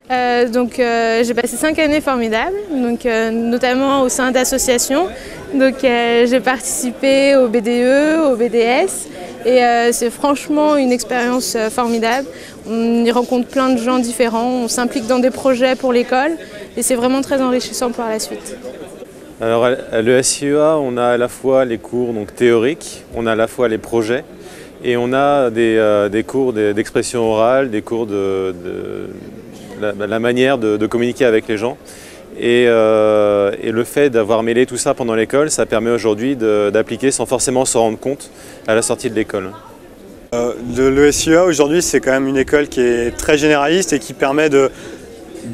J'ai passé 5 années formidables, notamment au sein d'associations. J'ai participé au BDE, au BDS et c'est franchement une expérience formidable. On y rencontre plein de gens différents, on s'implique dans des projets pour l'école et c'est vraiment très enrichissant pour la suite. Alors à l'ESIEA, on a à la fois les cours théoriques, on a à la fois les projets et on a des cours d'expression orale, des cours de la manière de communiquer avec les gens. Et le fait d'avoir mêlé tout ça pendant l'école, ça permet aujourd'hui d'appliquer sans forcément s'en rendre compte à la sortie de l'école. L'ESIEA aujourd'hui, c'est quand même une école qui est très généraliste et qui permet de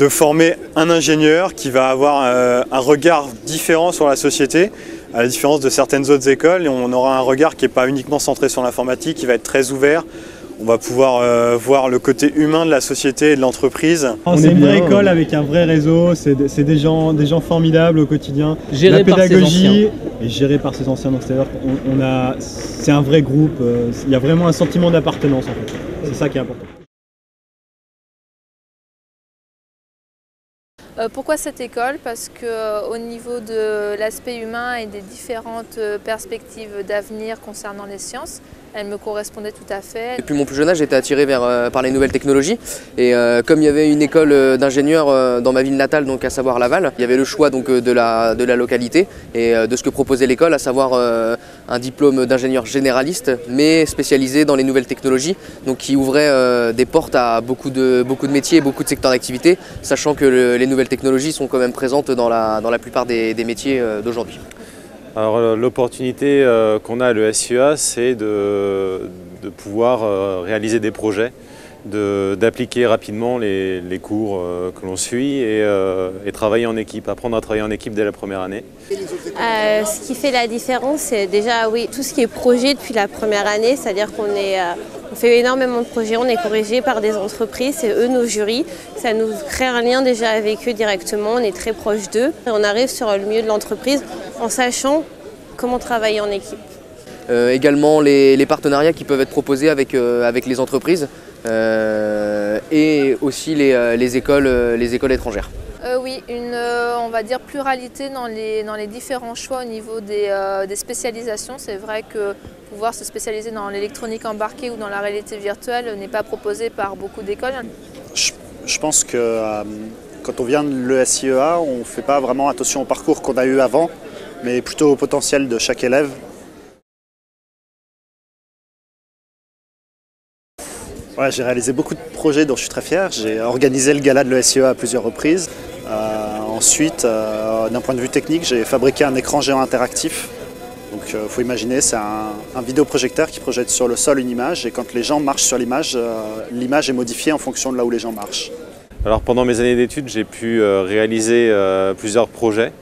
former un ingénieur qui va avoir un regard différent sur la société, à la différence de certaines autres écoles. Et on aura un regard qui n'est pas uniquement centré sur l'informatique, qui va être très ouvert. On va pouvoir voir le côté humain de la société et de l'entreprise. C'est une vraie école avec un vrai réseau, c'est des gens formidables au quotidien. La pédagogie est gérée par ses anciens, donc c'est-à-dire c'est un vrai groupe, il y a vraiment un sentiment d'appartenance en fait. C'est ça qui est important. Pourquoi cette école? Parce qu'au niveau de l'aspect humain et des différentes perspectives d'avenir concernant les sciences, elle me correspondait tout à fait. Depuis mon plus jeune âge, j'étais attiré par les nouvelles technologies et comme il y avait une école d'ingénieurs dans ma ville natale, donc à savoir Laval, il y avait le choix donc, de la localité et de ce que proposait l'école, à savoir un diplôme d'ingénieur généraliste mais spécialisé dans les nouvelles technologies, donc qui ouvrait des portes à beaucoup de métiers et beaucoup de secteurs d'activité, sachant que les nouvelles technologies sont quand même présentes dans la plupart des métiers d'aujourd'hui. Alors l'opportunité qu'on a à l'ESIEA, c'est de pouvoir réaliser des projets, d'appliquer rapidement les cours que l'on suit et travailler en équipe, apprendre à travailler en équipe dès la première année. Ce qui fait la différence, c'est déjà tout ce qui est projet depuis la première année, c'est-à-dire qu'on fait énormément de projets, on est corrigé par des entreprises, c'est eux nos jurys, ça nous crée un lien déjà avec eux directement, on est très proche d'eux. On arrive sur le milieu de l'entreprise en sachant comment travailler en équipe. Également les partenariats qui peuvent être proposés avec les entreprises et aussi les écoles étrangères. Oui, on va dire pluralité dans les différents choix au niveau des spécialisations. C'est vrai que pouvoir se spécialiser dans l'électronique embarquée ou dans la réalité virtuelle n'est pas proposé par beaucoup d'écoles. Je pense que quand on vient de l'ESIEA, on ne fait pas vraiment attention au parcours qu'on a eu avant, mais plutôt au potentiel de chaque élève. Ouais, j'ai réalisé beaucoup de projets dont je suis très fier. J'ai organisé le gala de l'ESIEA à plusieurs reprises. Ensuite, d'un point de vue technique, j'ai fabriqué un écran géant interactif. Donc il faut imaginer, c'est un vidéoprojecteur qui projette sur le sol une image et quand les gens marchent sur l'image, l'image est modifiée en fonction de là où les gens marchent. Alors pendant mes années d'études, j'ai pu réaliser plusieurs projets.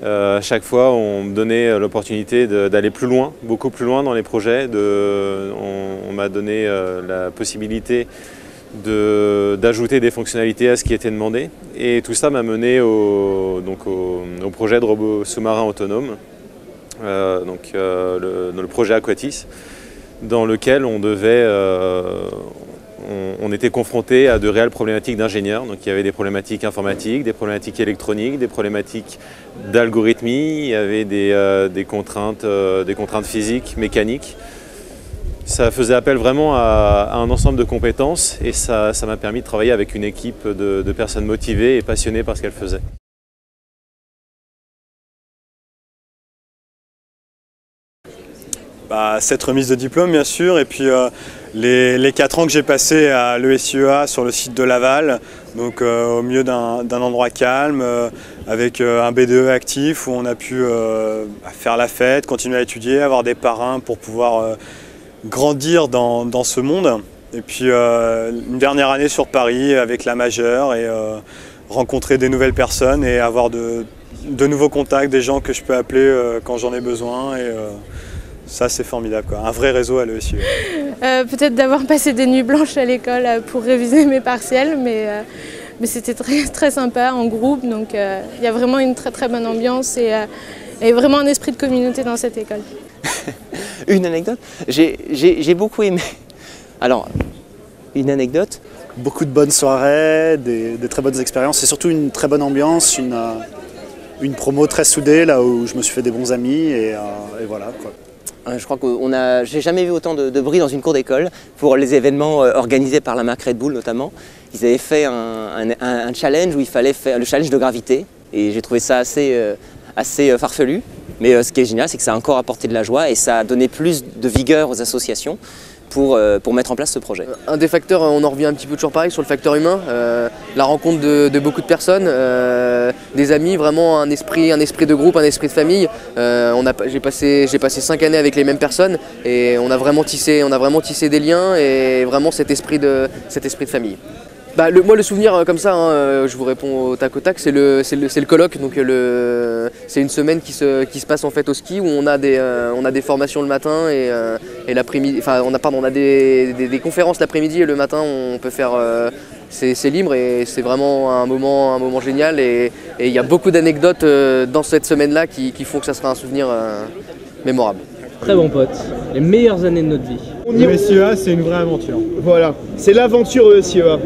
À chaque fois, on me donnait l'opportunité d'aller plus loin, beaucoup plus loin dans les projets. On m'a donné la possibilité d'ajouter des fonctionnalités à ce qui était demandé. Et tout ça m'a mené au projet de robot sous-marin autonome, le projet Aquatis, dans lequel on était confronté à de réelles problématiques d'ingénieurs. Donc il y avait des problématiques informatiques, des problématiques électroniques, des problématiques d'algorithmie, il y avait des contraintes physiques, mécaniques. Ça faisait appel vraiment à un ensemble de compétences et ça m'a permis de travailler avec une équipe de personnes motivées et passionnées par ce qu'elles faisaient. Cette remise de diplôme bien sûr et puis les 4 ans que j'ai passés à l'ESIEA sur le site de Laval, donc au milieu d'un endroit calme, avec un BDE actif où on a pu faire la fête, continuer à étudier, avoir des parrains pour pouvoir grandir dans ce monde. Et puis une dernière année sur Paris avec la majeure et rencontrer des nouvelles personnes et avoir de nouveaux contacts, des gens que je peux appeler quand j'en ai besoin. Et, ça c'est formidable, quoi. Un vrai réseau à l'ESIEA. Peut-être d'avoir passé des nuits blanches à l'école pour réviser mes partiels, mais c'était très sympa en groupe, donc il y a vraiment une très bonne ambiance et vraiment un esprit de communauté dans cette école. Une anecdote, j'ai beaucoup aimé. Alors, une anecdote, beaucoup de bonnes soirées, des très bonnes expériences et surtout une très bonne ambiance, une promo très soudée là où je me suis fait des bons amis et voilà quoi. Je crois que j'ai jamais vu autant de bruit dans une cour d'école pour les événements organisés par la marque Red Bull notamment. Ils avaient fait un challenge où il fallait faire le challenge de gravité et j'ai trouvé ça assez farfelu. Mais ce qui est génial, c'est que ça a encore apporté de la joie et ça a donné plus de vigueur aux associations pour mettre en place ce projet. Un des facteurs, on en revient un petit peu toujours pareil sur le facteur humain, la rencontre de beaucoup de personnes, des amis, vraiment un esprit de groupe, un esprit de famille. J'ai passé 5 années avec les mêmes personnes et on a vraiment tissé des liens et vraiment cet esprit de famille. Bah, moi le souvenir comme ça, je vous réponds au tac, c'est le colloque, donc c'est une semaine qui se passe en fait au ski où on a des formations le matin et l'après-midi, enfin on a des conférences l'après-midi et le matin on peut faire, c'est libre et c'est vraiment un moment génial et il y a beaucoup d'anecdotes dans cette semaine-là qui font que ça sera un souvenir mémorable. Très bon pote, les meilleures années de notre vie. Le SIEA, c'est une vraie aventure. Voilà, c'est l'aventure SIEA.